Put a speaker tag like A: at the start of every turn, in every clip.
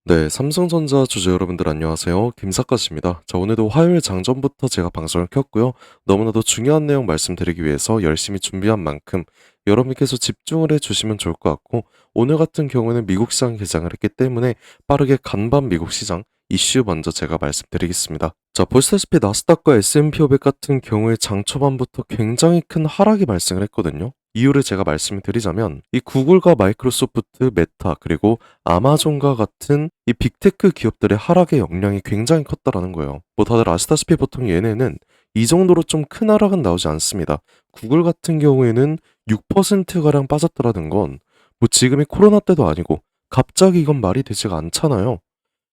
A: 네, 삼성전자 주주 여러분들 안녕하세요. 김사과입니다. 자, 오늘도 화요일 장전부터 제가 방송을 켰고요. 너무나도 중요한 내용 말씀드리기 위해서 열심히 준비한 만큼 여러분께서 집중을 해주시면 좋을 것 같고, 오늘 같은 경우에는 미국 시장 개장을 했기 때문에 빠르게 간밤 미국 시장 이슈 먼저 제가 말씀드리겠습니다. 자, 보시다시피 나스닥과 S&P 500 같은 경우에 장 초반부터 굉장히 큰 하락이 발생을 했거든요. 이유를 제가 말씀을 드리자면 이 구글과 마이크로소프트, 메타 그리고 아마존과 같은 이 빅테크 기업들의 하락의 영향이 굉장히 컸다라는 거예요. 뭐 다들 아시다시피 보통 얘네는 이 정도로 좀 큰 하락은 나오지 않습니다. 구글 같은 경우에는 6%가량 빠졌다라는 건 뭐 지금이 코로나 때도 아니고 갑자기 이건 말이 되지가 않잖아요.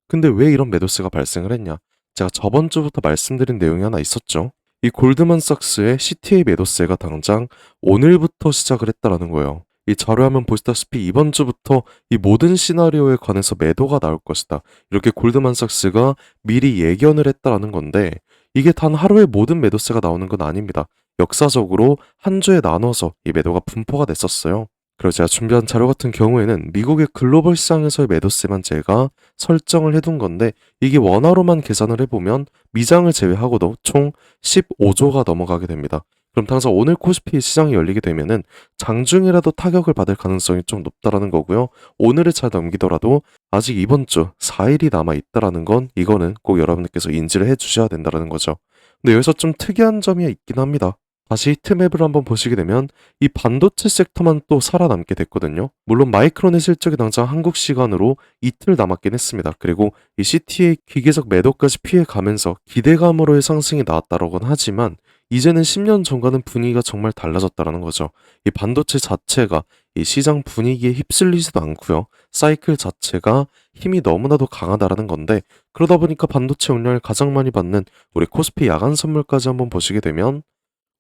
A: 근데 왜 이런 매도세가 발생을 했냐? 제가 저번 주부터 말씀드린 내용이 하나 있었죠. 이 골드만삭스의 CTA 매도세가 당장 오늘부터 시작을 했다라는 거예요. 이 자료화면 보시다시피 이번 주부터 이 모든 시나리오에 관해서 매도가 나올 것이다. 이렇게 골드만삭스가 미리 예견을 했다라는 건데 이게 단 하루에 모든 매도세가 나오는 건 아닙니다. 역사적으로 한 주에 나눠서 이 매도가 분포가 됐었어요. 그리고 제가 준비한 자료 같은 경우에는 미국의 글로벌 시장에서의 매도세만 제가 설정을 해둔 건데 이게 원화로만 계산을 해보면 미장을 제외하고도 총 15조가 넘어가게 됩니다. 그럼 당장 오늘 코스피 시장이 열리게 되면은 장중이라도 타격을 받을 가능성이 좀 높다라는 거고요. 오늘을 잘 넘기더라도 아직 이번 주 4일이 남아 있다라는 건 이거는 꼭 여러분들께서 인지를 해 주셔야 된다라는 거죠. 근데 여기서 좀 특이한 점이 있긴 합니다. 다시 히트맵을 한번 보시게 되면 이 반도체 섹터만 또 살아남게 됐거든요. 물론 마이크론의 실적이 당장 한국 시간으로 이틀 남았긴 했습니다. 그리고 이 CTA 기계적 매도까지 피해가면서 기대감으로의 상승이 나왔다라고는 하지만 이제는 10년 전과는 분위기가 정말 달라졌다라는 거죠. 이 반도체 자체가 이 시장 분위기에 휩쓸리지도 않고요. 사이클 자체가 힘이 너무나도 강하다라는 건데 그러다 보니까 반도체 영향을 가장 많이 받는 우리 코스피 야간 선물까지 한번 보시게 되면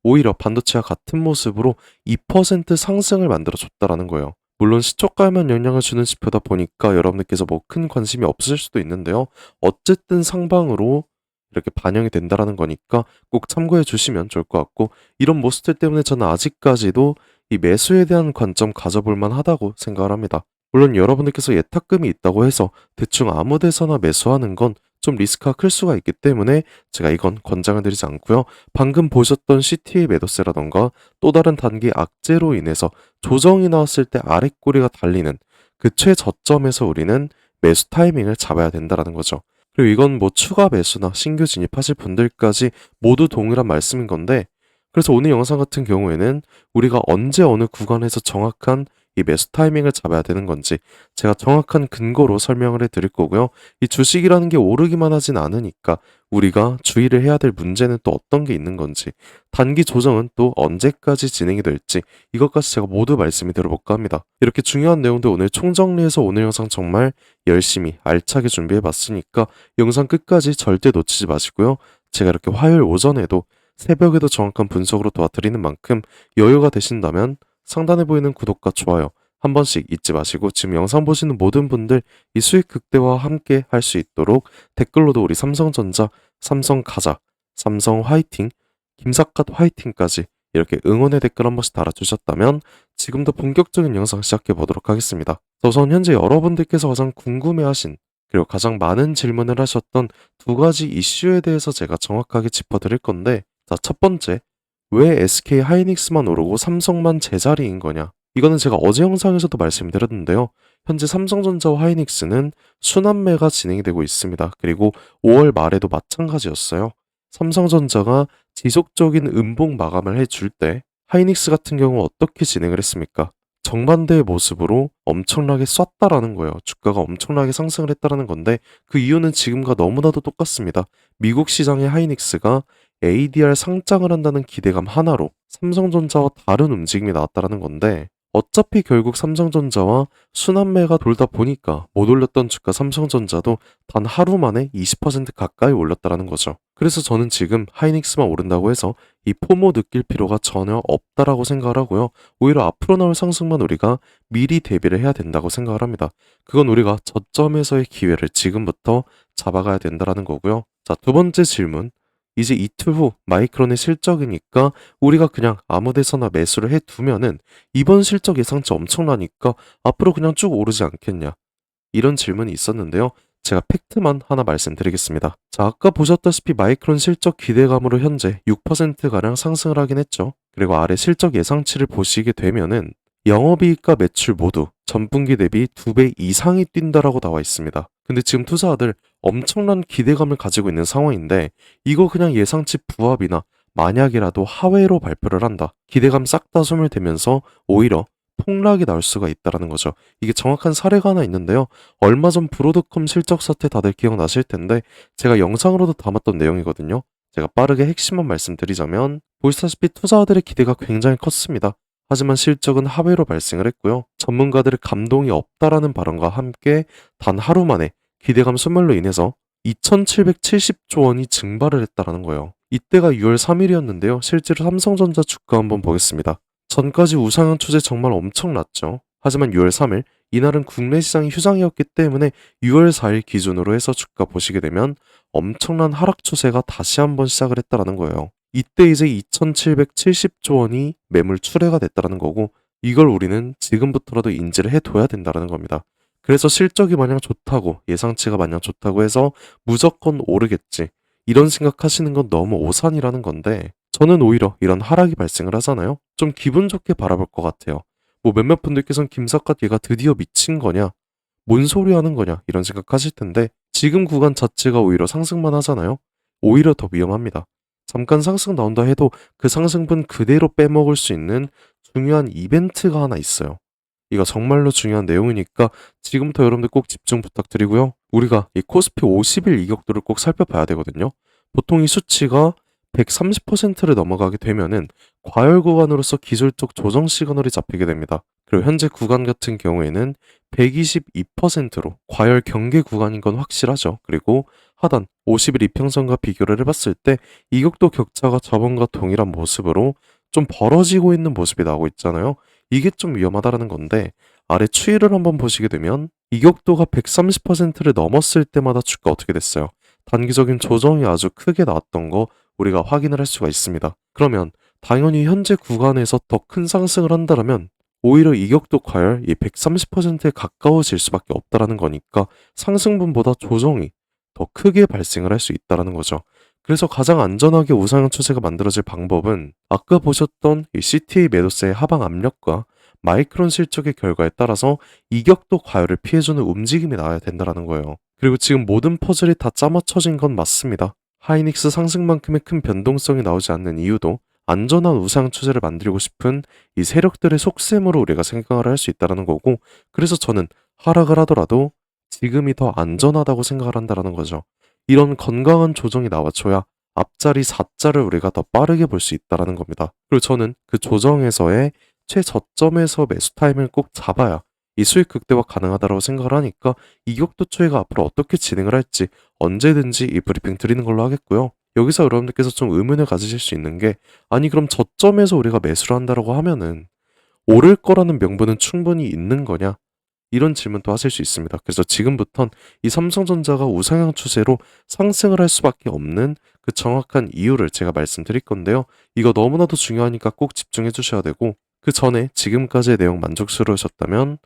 A: 오히려 반도체와 같은 모습으로 2% 상승을 만들어줬다라는 거예요. 물론 시초가에만 영향을 주는 지표다 보니까 여러분들께서 뭐 큰 관심이 없으실 수도 있는데요. 어쨌든 상방으로 이렇게 반영이 된다라는 거니까 꼭 참고해 주시면 좋을 것 같고 이런 모습들 때문에 저는 아직까지도 이 매수에 대한 관점 가져볼 만하다고 생각을 합니다. 물론 여러분들께서 예탁금이 있다고 해서 대충 아무 데서나 매수하는 건 좀 리스크가 클 수가 있기 때문에 제가 이건 권장을 드리지 않고요. 방금 보셨던 CTA 매도세라던가 또 다른 단기 악재로 인해서 조정이 나왔을 때 아랫꼬리가 달리는 그 최저점에서 우리는 매수 타이밍을 잡아야 된다라는 거죠. 그리고 이건 뭐 추가 매수나 신규 진입하실 분들까지 모두 동일한 말씀인 건데 그래서 오늘 영상 같은 경우에는 우리가 언제 어느 구간에서 정확한 이 매수 타이밍을 잡아야 되는 건지 제가 정확한 근거로 설명을 해드릴 거고요. 이 주식이라는 게 오르기만 하진 않으니까 우리가 주의를 해야 될 문제는 또 어떤 게 있는 건지 단기 조정은 또 언제까지 진행이 될지 이것까지 제가 모두 말씀을 드려볼까 합니다. 이렇게 중요한 내용들 오늘 총정리해서 오늘 영상 정말 열심히 알차게 준비해봤으니까 영상 끝까지 절대 놓치지 마시고요. 제가 이렇게 화요일 오전에도 새벽에도 정확한 분석으로 도와드리는 만큼 여유가 되신다면 상단에 보이는 구독과 좋아요 한 번씩 잊지 마시고 지금 영상 보시는 모든 분들 이 수익 극대화와 함께 할 수 있도록 댓글로도 우리 삼성전자, 삼성 가자, 삼성 화이팅, 김삿갓 화이팅까지 이렇게 응원의 댓글 한 번씩 달아주셨다면 지금도 본격적인 영상 시작해 보도록 하겠습니다. 우선 현재 여러분들께서 가장 궁금해하신 그리고 가장 많은 질문을 하셨던 두 가지 이슈에 대해서 제가 정확하게 짚어드릴 건데 자, 첫 번째, 왜 SK 하이닉스만 오르고 삼성만 제자리인 거냐? 이거는 제가 어제 영상에서도 말씀드렸는데요. 현재 삼성전자와 하이닉스는 순환매가 진행이 되고 있습니다. 그리고 5월 말에도 마찬가지였어요. 삼성전자가 지속적인 음봉 마감을 해줄 때 하이닉스 같은 경우 어떻게 진행을 했습니까? 정반대의 모습으로 엄청나게 쐈다라는 거예요. 주가가 엄청나게 상승을 했다라는 건데 그 이유는 지금과 너무나도 똑같습니다. 미국 시장의 하이닉스가 ADR 상장을 한다는 기대감 하나로 삼성전자와 다른 움직임이 나왔다라는 건데 어차피 결국 삼성전자와 순환매가 돌다 보니까 못 올렸던 주가 삼성전자도 단 하루 만에 20% 가까이 올렸다라는 거죠. 그래서 저는 지금 하이닉스만 오른다고 해서 이 포모 느낄 필요가 전혀 없다라고 생각을 하고요. 오히려 앞으로 나올 상승만 우리가 미리 대비를 해야 된다고 생각을 합니다. 그건 우리가 저점에서의 기회를 지금부터 잡아가야 된다라는 거고요. 자, 두 번째 질문. 이제 이틀 후 마이크론의 실적이니까 우리가 그냥 아무 데서나 매수를 해두면은 이번 실적 예상치 엄청나니까 앞으로 그냥 쭉 오르지 않겠냐. 이런 질문이 있었는데요. 제가 팩트만 하나 말씀드리겠습니다. 자, 아까 보셨다시피 마이크론 실적 기대감으로 현재 6%가량 상승을 하긴 했죠. 그리고 아래 실적 예상치를 보시게 되면은 영업이익과 매출 모두 전분기 대비 2배 이상이 뛴다라고 나와 있습니다. 근데 지금 투자자들 엄청난 기대감을 가지고 있는 상황인데 이거 그냥 예상치 부합이나 만약이라도 하회로 발표를 한다. 기대감 싹 다 소멸되면서 오히려 폭락이 나올 수가 있다라는 거죠. 이게 정확한 사례가 하나 있는데요. 얼마 전 브로드컴 실적 사태 다들 기억나실 텐데 제가 영상으로도 담았던 내용이거든요. 제가 빠르게 핵심만 말씀드리자면 보시다시피 투자자들의 기대가 굉장히 컸습니다. 하지만 실적은 하회로 발생을 했고요. 전문가들의 감동이 없다라는 발언과 함께 단 하루 만에 기대감 소멸로 인해서 2,770조 원이 증발을 했다라는 거예요. 이때가 6월 3일이었는데요. 실제로 삼성전자 주가 한번 보겠습니다. 전까지 우상향 추세 정말 엄청났죠. 하지만 6월 3일 이날은 국내 시장이 휴장이었기 때문에 6월 4일 기준으로 해서 주가 보시게 되면 엄청난 하락 추세가 다시 한번 시작을 했다라는 거예요. 이때 이제 2,770조 원이 매물 출회가 됐다라는 거고 이걸 우리는 지금부터라도 인지를 해둬야 된다라는 겁니다. 그래서 실적이 마냥 좋다고 예상치가 마냥 좋다고 해서 무조건 오르겠지 이런 생각하시는 건 너무 오산이라는 건데 저는 오히려 이런 하락이 발생을 하잖아요. 좀 기분 좋게 바라볼 것 같아요. 뭐 몇몇 분들께서는 김사과 얘가 드디어 미친 거냐? 뭔 소리 하는 거냐? 이런 생각하실 텐데 지금 구간 자체가 오히려 상승만 하잖아요. 오히려 더 위험합니다. 잠깐 상승 나온다 해도 그 상승분 그대로 빼먹을 수 있는 중요한 이벤트가 하나 있어요. 이거 정말로 중요한 내용이니까 지금부터 여러분들 꼭 집중 부탁드리고요. 우리가 이 코스피 50일 이격도를 꼭 살펴봐야 되거든요. 보통 이 수치가 130%를 넘어가게 되면은 과열 구간으로서 기술적 조정 시그널이 잡히게 됩니다. 그리고 현재 구간 같은 경우에는 122%로 과열 경계 구간인 건 확실하죠. 그리고 하단 50일 이평선과 비교를 해봤을 때 이격도 격차가 저번과 동일한 모습으로 좀 벌어지고 있는 모습이 나오고 있잖아요. 이게 좀 위험하다라는 건데 아래 추이를 한번 보시게 되면 이격도가 130%를 넘었을 때마다 주가 어떻게 됐어요? 단기적인 조정이 아주 크게 나왔던 거 우리가 확인을 할 수가 있습니다. 그러면 당연히 현재 구간에서 더 큰 상승을 한다면 오히려 이격도 과열 이 130%에 가까워질 수밖에 없다라는 거니까 상승분보다 조정이 더 크게 발생을 할 수 있다라는 거죠. 그래서 가장 안전하게 우상향 추세가 만들어질 방법은 아까 보셨던 이 CTA 매도세의 하방 압력과 마이크론 실적의 결과에 따라서 이격도 과열을 피해주는 움직임이 나와야 된다는 거예요. 그리고 지금 모든 퍼즐이 다 짜맞춰진 건 맞습니다. 하이닉스 상승만큼의 큰 변동성이 나오지 않는 이유도 안전한 우상 추세를 만들고 싶은 이 세력들의 속셈으로 우리가 생각을 할 수 있다는 거고 그래서 저는 하락을 하더라도 지금이 더 안전하다고 생각을 한다는 거죠. 이런 건강한 조정이 나와줘야 앞자리 4자를 우리가 더 빠르게 볼 수 있다는 겁니다. 그리고 저는 그 조정에서의 최저점에서 매수 타임을 꼭 잡아야 이 수익 극대화 가능하다고 생각을 하니까 이격도 추이가 앞으로 어떻게 진행을 할지 언제든지 이 브리핑 드리는 걸로 하겠고요. 여기서 여러분들께서 좀 의문을 가지실 수 있는 게 아니 그럼 저점에서 우리가 매수를 한다라고 하면은 오를 거라는 명분은 충분히 있는 거냐? 이런 질문도 하실 수 있습니다. 그래서 지금부턴 이 삼성전자가 우상향 추세로 상승을 할 수밖에 없는 그 정확한 이유를 제가 말씀드릴 건데요. 이거 너무나도 중요하니까 꼭 집중해 주셔야 되고 그 전에 지금까지의 내용 만족스러우셨다면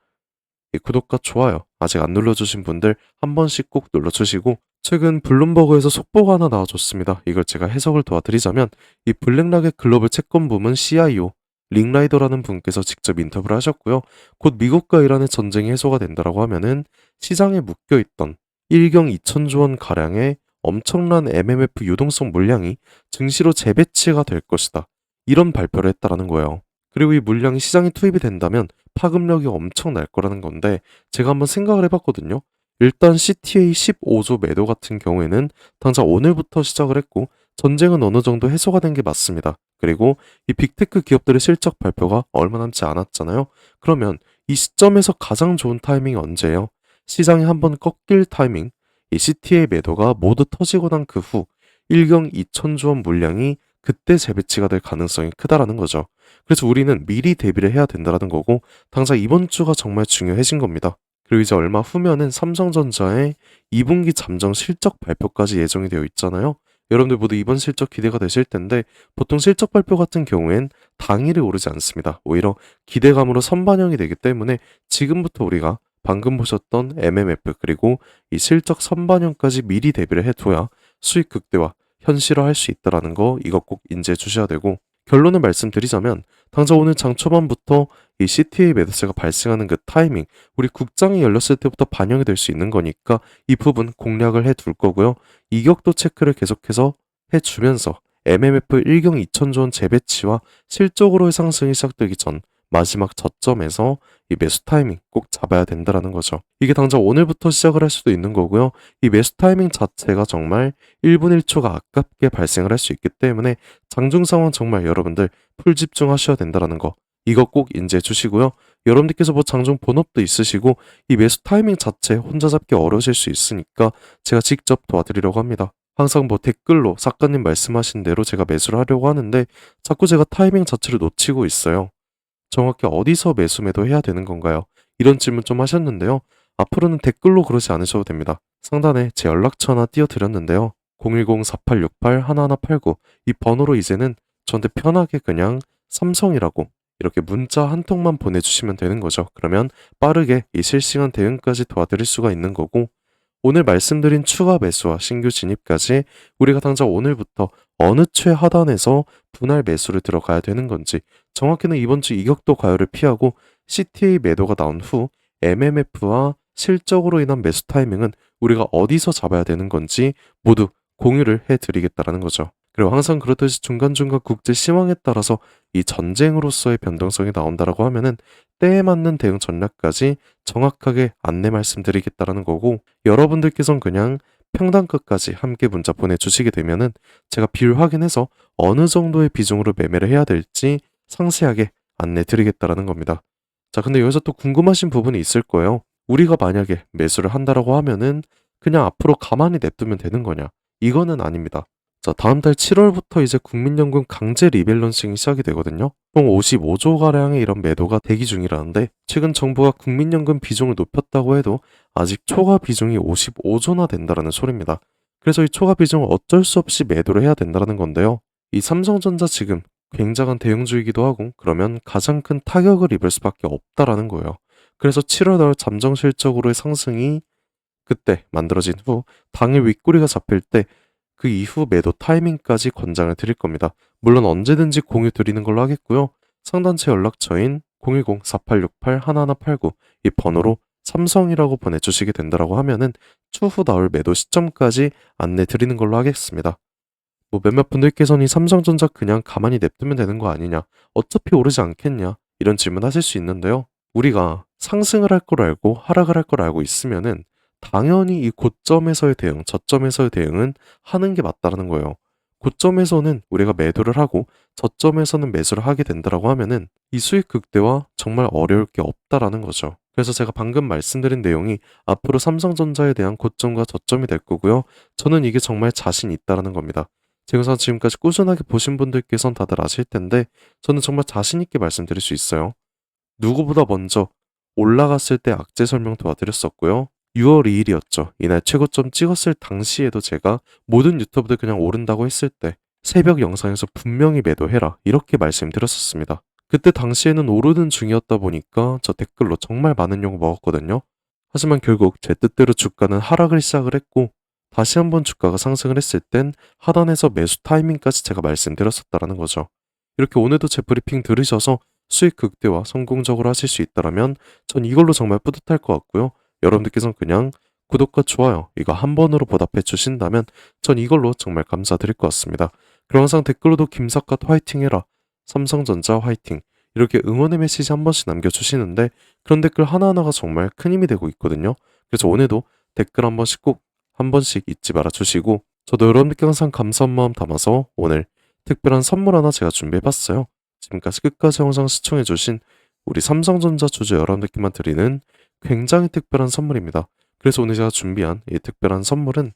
A: 이 구독과 좋아요 아직 안 눌러주신 분들 한 번씩 꼭 눌러주시고 최근 블룸버그에서 속보가 하나 나와줬습니다. 이걸 제가 해석을 도와드리자면 이 블랙락의 글로벌 채권 부문 CIO 링라이더라는 분께서 직접 인터뷰를 하셨고요. 곧 미국과 이란의 전쟁이 해소가 된다라고 하면은 시장에 묶여있던 1경 2천조 원 가량의 엄청난 MMF 유동성 물량이 증시로 재배치가 될 것이다. 이런 발표를 했다라는 거예요. 그리고 이 물량이 시장에 투입이 된다면 파급력이 엄청 날 거라는 건데 제가 한번 생각을 해봤거든요. 일단 CTA 15조 매도 같은 경우에는 당장 오늘부터 시작을 했고 전쟁은 어느 정도 해소가 된 게 맞습니다. 그리고 이 빅테크 기업들의 실적 발표가 얼마 남지 않았잖아요. 그러면 이 시점에서 가장 좋은 타이밍이 언제예요? 시장이 한번 꺾일 타이밍, 이 CTA 매도가 모두 터지고 난 그 후 1경 2천조 원 물량이 그때 재배치가 될 가능성이 크다라는 거죠. 그래서 우리는 미리 대비를 해야 된다는 거고 당장 이번 주가 정말 중요해진 겁니다. 그리고 이제 얼마 후면은 삼성전자의 2분기 잠정 실적 발표까지 예정이 되어 있잖아요. 여러분들 모두 이번 실적 기대가 되실 텐데 보통 실적 발표 같은 경우엔 당일에 오르지 않습니다. 오히려 기대감으로 선반영이 되기 때문에 지금부터 우리가 방금 보셨던 MMF 그리고 이 실적 선반영까지 미리 대비를 해둬야 수익 극대화 현실화할 수 있다라는 거 이거 꼭 인지해 주셔야 되고 결론을 말씀드리자면 당장 오늘 장 초반부터 이 CTA 매도세가 발생하는 그 타이밍 우리 국장이 열렸을 때부터 반영이 될 수 있는 거니까 이 부분 공략을 해 둘 거고요. 이격도 체크를 계속해서 해주면서 MMF 1경 2천조 원 재배치와 실적으로의 상승이 시작되기 전 마지막 저점에서 이 매수 타이밍 꼭 잡아야 된다라는 거죠. 이게 당장 오늘부터 시작을 할 수도 있는 거고요. 이 매수 타이밍 자체가 정말 1분 1초가 아깝게 발생을 할 수 있기 때문에 장중 상황 정말 여러분들 풀 집중하셔야 된다라는 거. 이거 꼭 인지해 주시고요. 여러분들께서 뭐 장중 본업도 있으시고 이 매수 타이밍 자체 혼자 잡기 어려우실 수 있으니까 제가 직접 도와드리려고 합니다. 항상 뭐 댓글로 작가님 말씀하신 대로 제가 매수를 하려고 하는데 자꾸 제가 타이밍 자체를 놓치고 있어요. 정확히 어디서 매수 매도해야 되는 건가요? 이런 질문 좀 하셨는데요. 앞으로는 댓글로 그러지 않으셔도 됩니다. 상단에 제 연락처 하나 띄워드렸는데요. 010-4868-1189 이 번호로 이제는 저한테 편하게 그냥 삼성이라고 이렇게 문자 한 통만 보내주시면 되는 거죠. 그러면 빠르게 이 실시간 대응까지 도와드릴 수가 있는 거고 오늘 말씀드린 추가 매수와 신규 진입까지 우리가 당장 오늘부터 어느 최하단에서 분할 매수를 들어가야 되는 건지 정확히는 이번 주 이격도 과열을 피하고 CTA 매도가 나온 후 MMF와 실적으로 인한 매수 타이밍은 우리가 어디서 잡아야 되는 건지 모두 공유를 해드리겠다라는 거죠. 그리고 항상 그렇듯이 중간중간 국제 시황에 따라서 이 전쟁으로서의 변동성이 나온다라고 하면은 때에 맞는 대응 전략까지 정확하게 안내 말씀드리겠다라는 거고 여러분들께서는 그냥 평단 끝까지 함께 문자 보내주시게 되면은 제가 비율 확인해서 어느 정도의 비중으로 매매를 해야 될지 상세하게 안내 드리겠다라는 겁니다. 자, 근데 여기서 또 궁금하신 부분이 있을 거예요. 우리가 만약에 매수를 한다라고 하면은 그냥 앞으로 가만히 냅두면 되는 거냐? 이거는 아닙니다. 자, 다음 달 7월부터 이제 국민연금 강제 리밸런싱이 시작이 되거든요. 총 55조 가량의 이런 매도가 대기 중이라는데 최근 정부가 국민연금 비중을 높였다고 해도 아직 초과 비중이 55조나 된다라는 소리입니다. 그래서 이 초과 비중을 어쩔 수 없이 매도를 해야 된다는 건데요. 이 삼성전자 지금 굉장한 대형주이기도 하고 그러면 가장 큰 타격을 입을 수밖에 없다라는 거예요. 그래서 7월 잠정 실적으로의 상승이 그때 만들어진 후 당일 윗꼬리가 잡힐 때 그 이후 매도 타이밍까지 권장을 드릴 겁니다. 물론 언제든지 공유 드리는 걸로 하겠고요. 상단체 연락처인 010-4868-1189 이 번호로 삼성이라고 보내주시게 된다라고 하면은 추후 나올 매도 시점까지 안내 드리는 걸로 하겠습니다. 뭐 몇몇 분들께서는 이 삼성전자 그냥 가만히 냅두면 되는 거 아니냐? 어차피 오르지 않겠냐? 이런 질문 하실 수 있는데요. 우리가 상승을 할 걸 알고 하락을 할 걸 알고 있으면은 당연히 이 고점에서의 대응, 저점에서의 대응은 하는 게 맞다라는 거예요. 고점에서는 우리가 매도를 하고 저점에서는 매수를 하게 된다라고 하면은 이 수익 극대화 정말 어려울 게 없다라는 거죠. 그래서 제가 방금 말씀드린 내용이 앞으로 삼성전자에 대한 고점과 저점이 될 거고요. 저는 이게 정말 자신 있다라는 겁니다. 제 영상 지금까지 꾸준하게 보신 분들께선 다들 아실 텐데 저는 정말 자신 있게 말씀드릴 수 있어요. 누구보다 먼저 올라갔을 때 악재 설명 도와드렸었고요. 6월 2일이었죠. 이날 최고점 찍었을 당시에도 제가 모든 유튜브들 그냥 오른다고 했을 때 새벽 영상에서 분명히 매도해라 이렇게 말씀드렸었습니다. 그때 당시에는 오르는 중이었다 보니까 저 댓글로 정말 많은 욕 먹었거든요. 하지만 결국 제 뜻대로 주가는 하락을 시작을 했고 다시 한번 주가가 상승을 했을 땐 하단에서 매수 타이밍까지 제가 말씀드렸었다라는 거죠. 이렇게 오늘도 제 브리핑 들으셔서 수익 극대화 성공적으로 하실 수 있다면 전 이걸로 정말 뿌듯할 것 같고요. 여러분들께서는 그냥 구독과 좋아요 이거 한 번으로 보답해 주신다면 전 이걸로 정말 감사드릴 것 같습니다. 그리고 항상 댓글로도 김사갓 화이팅 해라, 삼성전자 화이팅 이렇게 응원의 메시지 한 번씩 남겨주시는데 그런 댓글 하나하나가 정말 큰 힘이 되고 있거든요. 그래서 오늘도 댓글 한 번씩 꼭 한 번씩 잊지 말아 주시고 저도 여러분들께 항상 감사한 마음 담아서 오늘 특별한 선물 하나 제가 준비해봤어요. 지금까지 끝까지 영상 시청해주신 우리 삼성전자 주주 여러분들께만 드리는 굉장히 특별한 선물입니다. 그래서 오늘 제가 준비한 이 특별한 선물은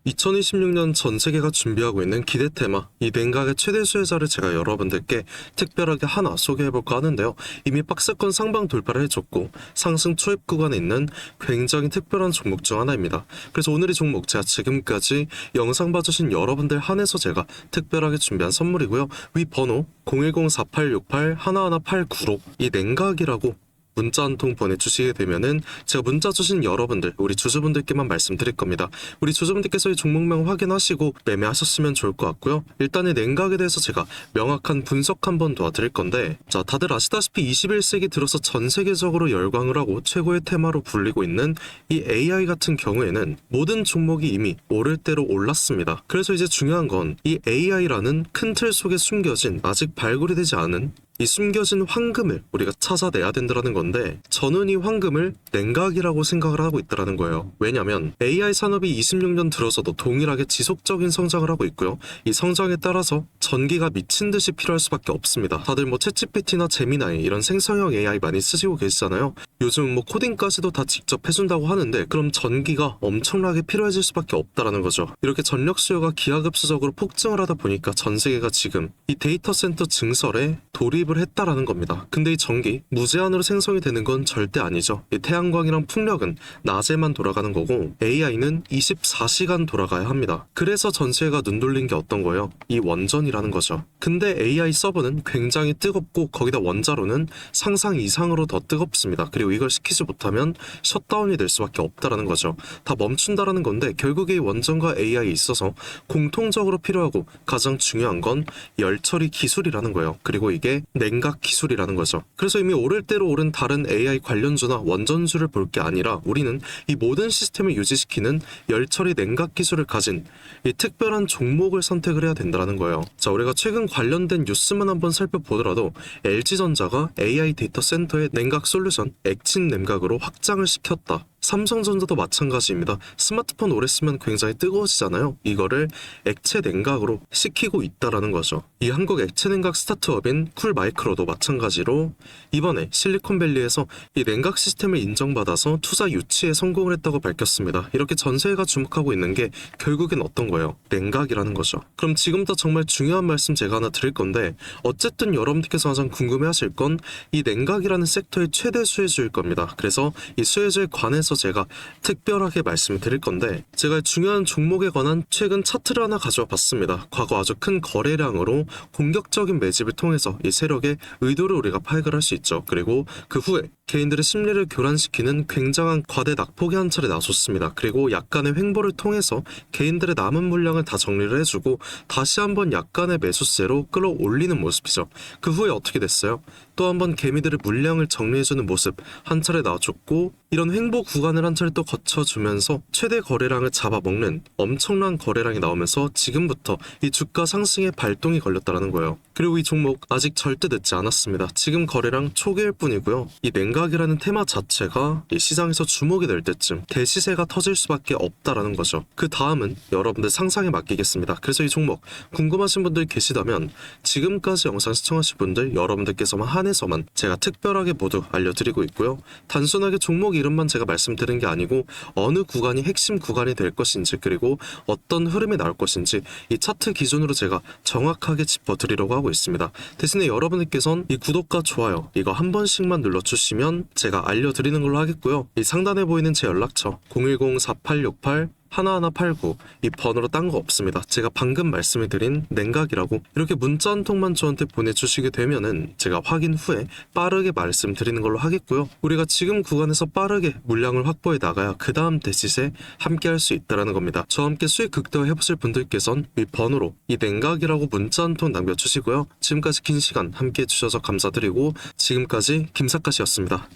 A: 2026년 전 세계가 준비하고 있는 기대 테마 이 냉각의 최대 수혜자를 제가 여러분들께 특별하게 하나 소개해볼까 하는데요. 이미 박스권 상방 돌파를 해줬고 상승 초입 구간에 있는 굉장히 특별한 종목 중 하나입니다. 그래서 오늘 이 종목 제가 지금까지 영상 봐주신 여러분들 한해서 제가 특별하게 준비한 선물이고요. 위 번호 010-4868-1189로 이 냉각이라고 문자 한 통 보내주시게 되면은 제가 문자 주신 여러분들, 우리 주주분들께만 말씀드릴 겁니다. 우리 주주분들께서 이 종목명 확인하시고 매매하셨으면 좋을 것 같고요. 일단은 냉각에 대해서 제가 명확한 분석 한번 도와드릴 건데, 자, 다들 아시다시피 21세기 들어서 전 세계적으로 열광을 하고 최고의 테마로 불리고 있는 이 AI 같은 경우에는 모든 종목이 이미 오를 대로 올랐습니다. 그래서 이제 중요한 건 이 AI라는 큰 틀 속에 숨겨진, 아직 발굴이 되지 않은 이 숨겨진 황금을 우리가 찾아내야 된다는 건데, 저는 이 황금을 냉각이라고 생각을 하고 있다는 거예요. 왜냐면 AI 산업이 26년 들어서도 동일하게 지속적인 성장을 하고 있고요. 이 성장에 따라서 전기가 미친 듯이 필요할 수밖에 없습니다. 다들 뭐 챗GPT나 제미나이 이런 생성형 AI 많이 쓰시고 계시잖아요. 요즘 뭐 코딩까지도 다 직접 해준다고 하는데, 그럼 전기가 엄청나게 필요해질 수밖에 없다라는 거죠. 이렇게 전력 수요가 기하급수적으로 폭증을 하다 보니까 전 세계가 지금 이 데이터 센터 증설에 돌입을 했다라는 겁니다. 근데 이 전기 무제한으로 생성이 되는 건 절대 아니죠. 이 태양광이랑 풍력은 낮에만 돌아가는 거고 AI는 24시간 돌아가야 합니다. 그래서 전 세계가 눈 돌린 게 어떤 거예요? 이 원전이라는 거죠. 근데 AI 서버는 굉장히 뜨겁고 거기다 원자로는 상상 이상으로 더 뜨겁습니다. 그리고 이걸 시키지 못하면 셧다운이 될 수밖에 없다라는 거죠. 다 멈춘다라는 건데, 결국에 이 원전과 AI에 있어서 공통적으로 필요하고 가장 중요한 건 열처리 기술이라는 거예요. 그리고 이게 냉각 기술이라는 거죠. 그래서 이미 오를 대로 오른 다른 AI 관련주나 원전주를 볼 게 아니라 우리는 이 모든 시스템을 유지시키는 열처리 냉각 기술을 가진 이 특별한 종목을 선택을 해야 된다는 거예요. 자, 우리가 최근 관련된 뉴스만 한번 살펴보더라도 LG전자가 AI 데이터 센터의 냉각 솔루션 액친 냉각으로 확장을 시켰다. 삼성전자도 마찬가지입니다. 스마트폰 오래 쓰면 굉장히 뜨거워지잖아요. 이거를 액체 냉각으로 시키고 있다라는 거죠. 이 한국 액체 냉각 스타트업인 쿨마이크로도 마찬가지로 이번에 실리콘밸리에서 이 냉각 시스템을 인정받아서 투자 유치에 성공을 했다고 밝혔습니다. 이렇게 전 세계가 주목하고 있는 게 결국엔 어떤 거예요? 냉각이라는 거죠. 그럼 지금부터 정말 중요한 말씀 제가 하나 드릴 건데, 어쨌든 여러분들께서 가장 궁금해하실 건 이 냉각이라는 섹터의 최대 수혜주일 겁니다. 그래서 이 수혜주에 관해서 제가 특별하게 말씀을 드릴 건데, 제가 중요한 종목에 관한 최근 차트를 하나 가져와 봤습니다. 과거 아주 큰 거래량으로 공격적인 매집을 통해서 이 세력의 의도를 우리가 파악을 할 수 있죠. 그리고 그 후에 개인들의 심리를 교란시키는 굉장한 과대 낙폭의 한 차례 나섰습니다. 그리고 약간의 횡보를 통해서 개인들의 남은 물량을 다 정리를 해주고 다시 한번 약간의 매수세로 끌어올리는 모습이죠. 그 후에 어떻게 됐어요? 또 한번 개미들의 물량을 정리해주는 모습 한 차례 나와줬고, 이런 횡보 구간을 한 차례 또 거쳐주면서 최대 거래량을 잡아먹는 엄청난 거래량이 나오면서 지금부터 이 주가 상승에 발동이 걸렸다는 거예요. 그리고 이 종목 아직 절대 늦지 않았습니다. 지금 거래량 초기일 뿐이고요. 이 냉각이라는 테마 자체가 이 시장에서 주목이 될 때쯤 대시세가 터질 수밖에 없다라는 거죠. 그 다음은 여러분들 상상에 맡기겠습니다. 그래서 이 종목 궁금하신 분들 계시다면 지금까지 영상 시청하신 분들 여러분들께서만 한해서만 제가 특별하게 모두 알려드리고 있고요. 단순하게 종목 이름만 제가 말씀드린 게 아니고 어느 구간이 핵심 구간이 될 것인지, 그리고 어떤 흐름이 나올 것인지 이 차트 기준으로 제가 정확하게 짚어드리려고 하고 있습니다. 대신에 여러분들께서는 이 구독과 좋아요 이거 한 번씩만 눌러주시면 제가 알려드리는 걸로 하겠고요. 이 상단에 보이는 제 연락처 010-4868 1189 이 번호로 딴 거 없습니다. 제가 방금 말씀을 드린 냉각이라고 이렇게 문자 한 통만 저한테 보내주시게 되면은 제가 확인 후에 빠르게 말씀드리는 걸로 하겠고요. 우리가 지금 구간에서 빠르게 물량을 확보해 나가야 그 다음 대시세 함께 할 수 있다는 겁니다. 저와 함께 수익 극대화 해보실 분들께선 이 번호로 이 냉각이라고 문자 한 통 남겨주시고요. 지금까지 긴 시간 함께 해주셔서 감사드리고, 지금까지 김사카시였습니다.